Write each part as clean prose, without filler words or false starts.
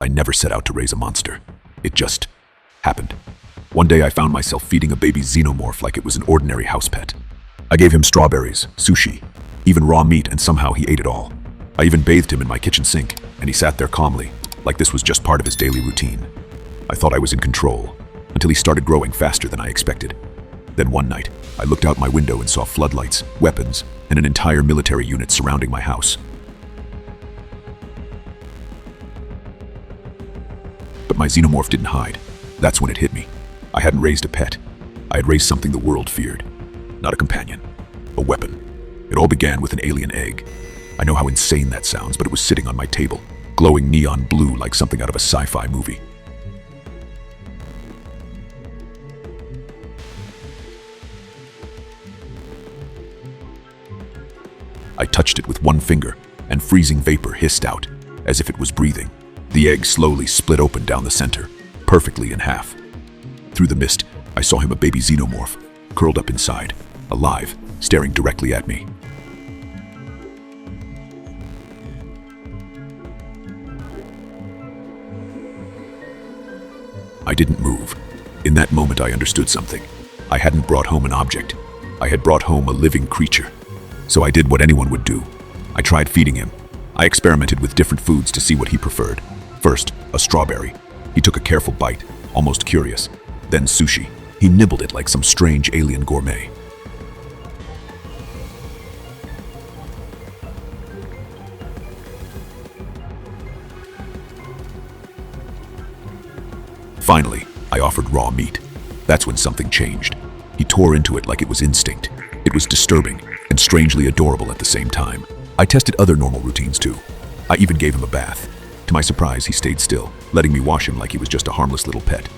I never set out to raise a monster. It just happened. One day I found myself feeding a baby Xeno Morph like it was an ordinary house pet. I gave him strawberries, sushi, even raw meat, and somehow he ate it all. I even bathed him in my kitchen sink, and he sat there calmly, like this was just part of his daily routine. I thought I was in control, until he started growing faster than I expected. Then one night, I looked out my window and saw floodlights, weapons, and an entire military unit surrounding my house. But my Xenomorph didn't hide. That's when it hit me. I hadn't raised a pet. I had raised something the world feared. Not a companion, a weapon. It all began with an alien egg. I know how insane that sounds, but it was sitting on my table, glowing neon blue like something out of a sci-fi movie. I touched it with one finger, and freezing vapor hissed out, as if it was breathing. The egg slowly split open down the center, perfectly in half. Through the mist, I saw him a baby Xenomorph, curled up inside, alive, staring directly at me. I didn't move. In that moment, I understood something. I hadn't brought home an object. I had brought home a living creature. So I did what anyone would do. I tried feeding him. I experimented with different foods to see what he preferred. First, a strawberry. He took a careful bite, almost curious. Then sushi. He nibbled it like some strange alien gourmet. Finally, I offered raw meat. That's when something changed. He tore into it like it was instinct. It was disturbing and strangely adorable at the same time. I tested other normal routines too. I even gave him a bath. To my surprise, he stayed still, letting me wash him like he was just a harmless little pet.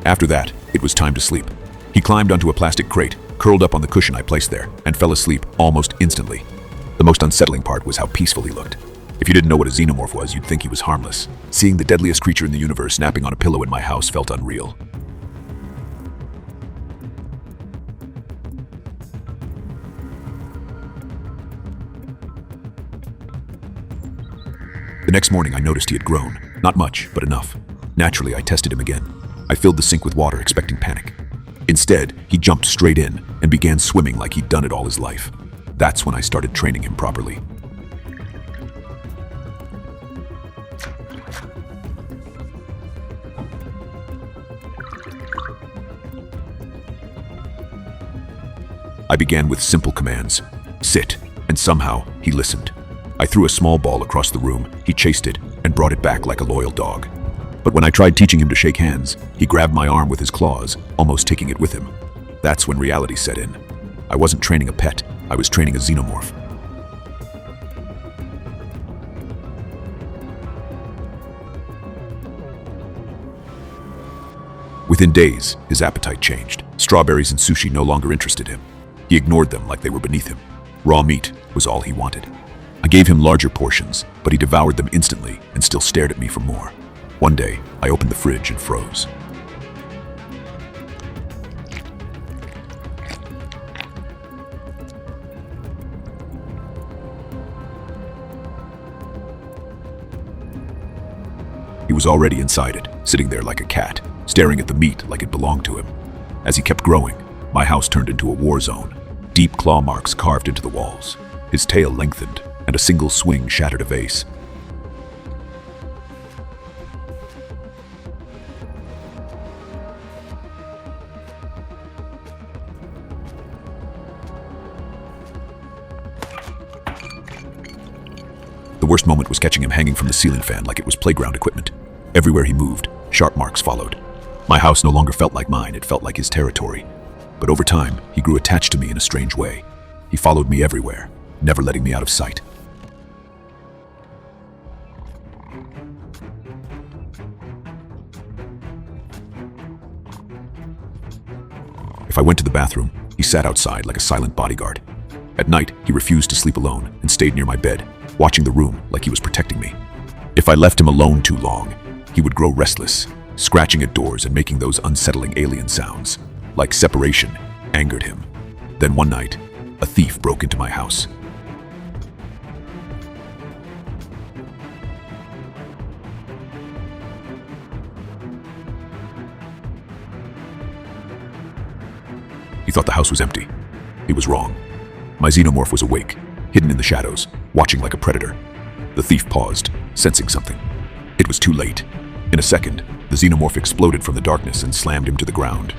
After that, it was time to sleep. He climbed onto a plastic crate, curled up on the cushion I placed there, and fell asleep almost instantly. The most unsettling part was how peaceful he looked. If you didn't know what a Xenomorph was, you'd think he was harmless. Seeing the deadliest creature in the universe napping on a pillow in my house felt unreal. The next morning, I noticed he had grown. Not much, but enough. Naturally, I tested him again. I filled the sink with water, expecting panic. Instead, he jumped straight in and began swimming like he'd done it all his life. That's when I started training him properly. I began with simple commands. Sit, and somehow he listened. I threw a small ball across the room, he chased it, and brought it back like a loyal dog. But when I tried teaching him to shake hands, he grabbed my arm with his claws, almost taking it with him. That's when reality set in. I wasn't training a pet, I was training a Xenomorph. Within days, his appetite changed. Strawberries and sushi no longer interested him. He ignored them like they were beneath him. Raw meat was all he wanted. I gave him larger portions, but he devoured them instantly and still stared at me for more. One day, I opened the fridge and froze. He was already inside it, sitting there like a cat, staring at the meat like it belonged to him. As he kept growing, my house turned into a war zone. Deep claw marks carved into the walls. His tail lengthened, and a single swing shattered a vase. The worst moment was catching him hanging from the ceiling fan like it was playground equipment. Everywhere he moved, sharp marks followed. My house no longer felt like mine, it felt like his territory. But over time, he grew attached to me in a strange way. He followed me everywhere, never letting me out of sight. If I went to the bathroom, he sat outside like a silent bodyguard. At night, he refused to sleep alone and stayed near my bed, watching the room like he was protecting me. If I left him alone too long, he would grow restless, scratching at doors and making those unsettling alien sounds. Like separation angered him. Then one night, a thief broke into my house. He thought the house was empty. He was wrong. My xenomorph was awake, hidden in the shadows, watching like a predator. The thief paused, sensing something. It was too late. In a second, the xenomorph exploded from the darkness and slammed him to the ground.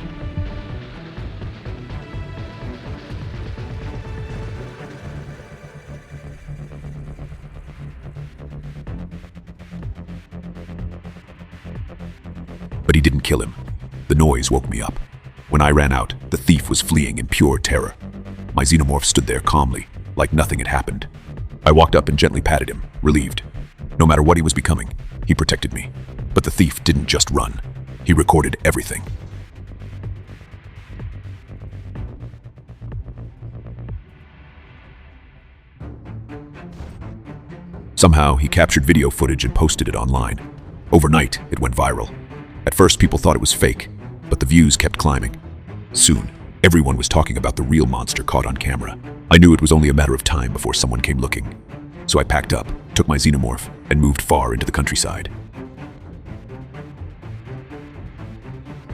But he didn't kill him. The noise woke me up. When I ran out, the thief was fleeing in pure terror. My xenomorph stood there calmly, like nothing had happened. I walked up and gently patted him, relieved. No matter what he was becoming, he protected me. But the thief didn't just run. He recorded everything. Somehow, he captured video footage and posted it online. Overnight, it went viral. At first, people thought it was fake, but the views kept climbing. Soon, everyone was talking about the real monster caught on camera. I knew it was only a matter of time before someone came looking. So I packed up, took my xenomorph, and moved far into the countryside.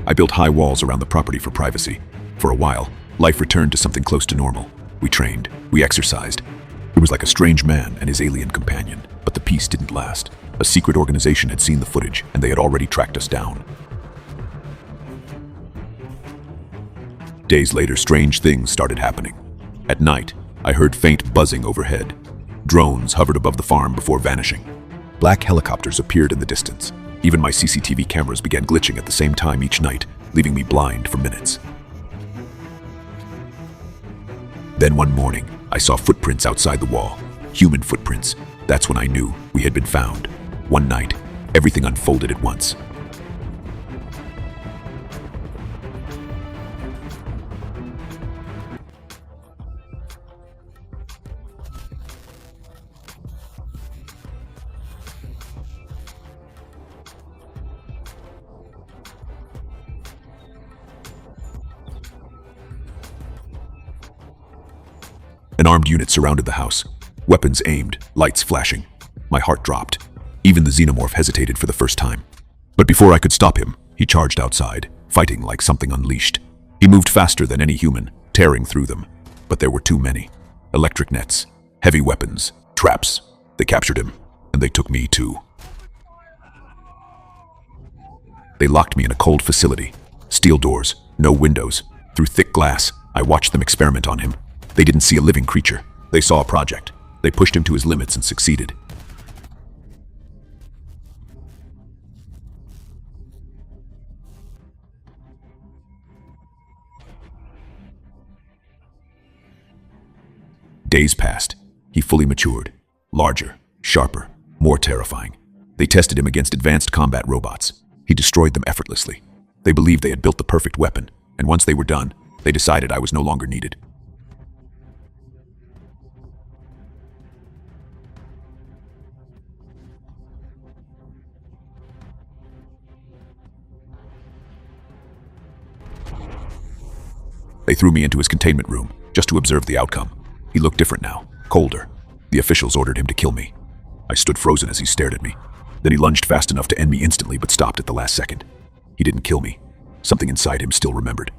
I built high walls around the property for privacy. For a while, life returned to something close to normal. We trained, we exercised. It was like a strange man and his alien companion, but the peace didn't last. A secret organization had seen the footage, and they had already tracked us down. Days later, strange things started happening. At night, I heard faint buzzing overhead. Drones hovered above the farm before vanishing. Black helicopters appeared in the distance. Even my CCTV cameras began glitching at the same time each night, leaving me blind for minutes. Then one morning, I saw footprints outside the wall. Human footprints. That's when I knew we had been found. One night, everything unfolded at once. An armed unit surrounded the house. Weapons aimed, lights flashing. My heart dropped. Even the xenomorph hesitated for the first time. But before I could stop him, he charged outside, fighting like something unleashed. He moved faster than any human, tearing through them. But there were too many. Electric nets, heavy weapons, traps. They captured him, and they took me too. They locked me in a cold facility. Steel doors, no windows. Through thick glass, I watched them experiment on him. They didn't see a living creature. They saw a project. They pushed him to his limits and succeeded. Days passed. He fully matured. Larger, sharper, more terrifying. They tested him against advanced combat robots. He destroyed them effortlessly. They believed they had built the perfect weapon, and once they were done, they decided I was no longer needed. They threw me into his containment room, just to observe the outcome. He looked different now, colder. The officials ordered him to kill me. I stood frozen as he stared at me. Then he lunged fast enough to end me instantly, but stopped at the last second. He didn't kill me. Something inside him still remembered.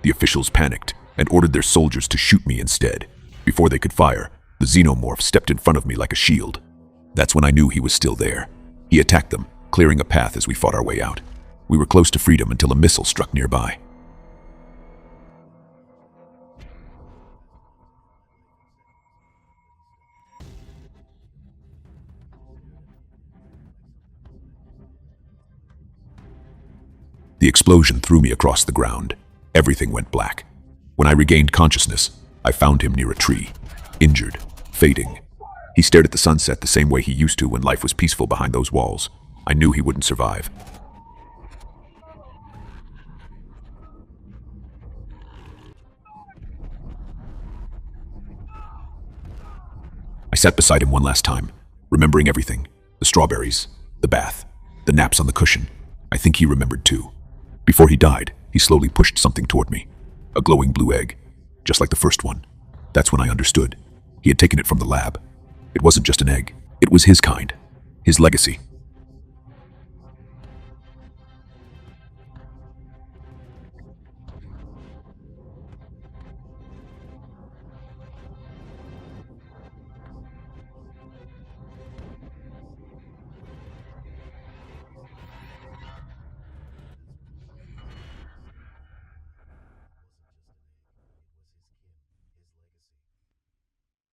The officials panicked and ordered their soldiers to shoot me instead. Before they could fire, the xenomorph stepped in front of me like a shield. That's when I knew he was still there. He attacked them, clearing a path as we fought our way out. We were close to freedom until a missile struck nearby. The explosion threw me across the ground. Everything went black. When I regained consciousness, I found him near a tree, injured, fading. He stared at the sunset the same way he used to when life was peaceful behind those walls. I knew he wouldn't survive. I sat beside him one last time, remembering everything. The strawberries, the bath, the naps on the cushion. I think he remembered too. Before he died, he slowly pushed something toward me. A glowing blue egg. just like the first one. That's when I understood. He had taken it from the lab. It wasn't just an egg. It was his kind, his legacy.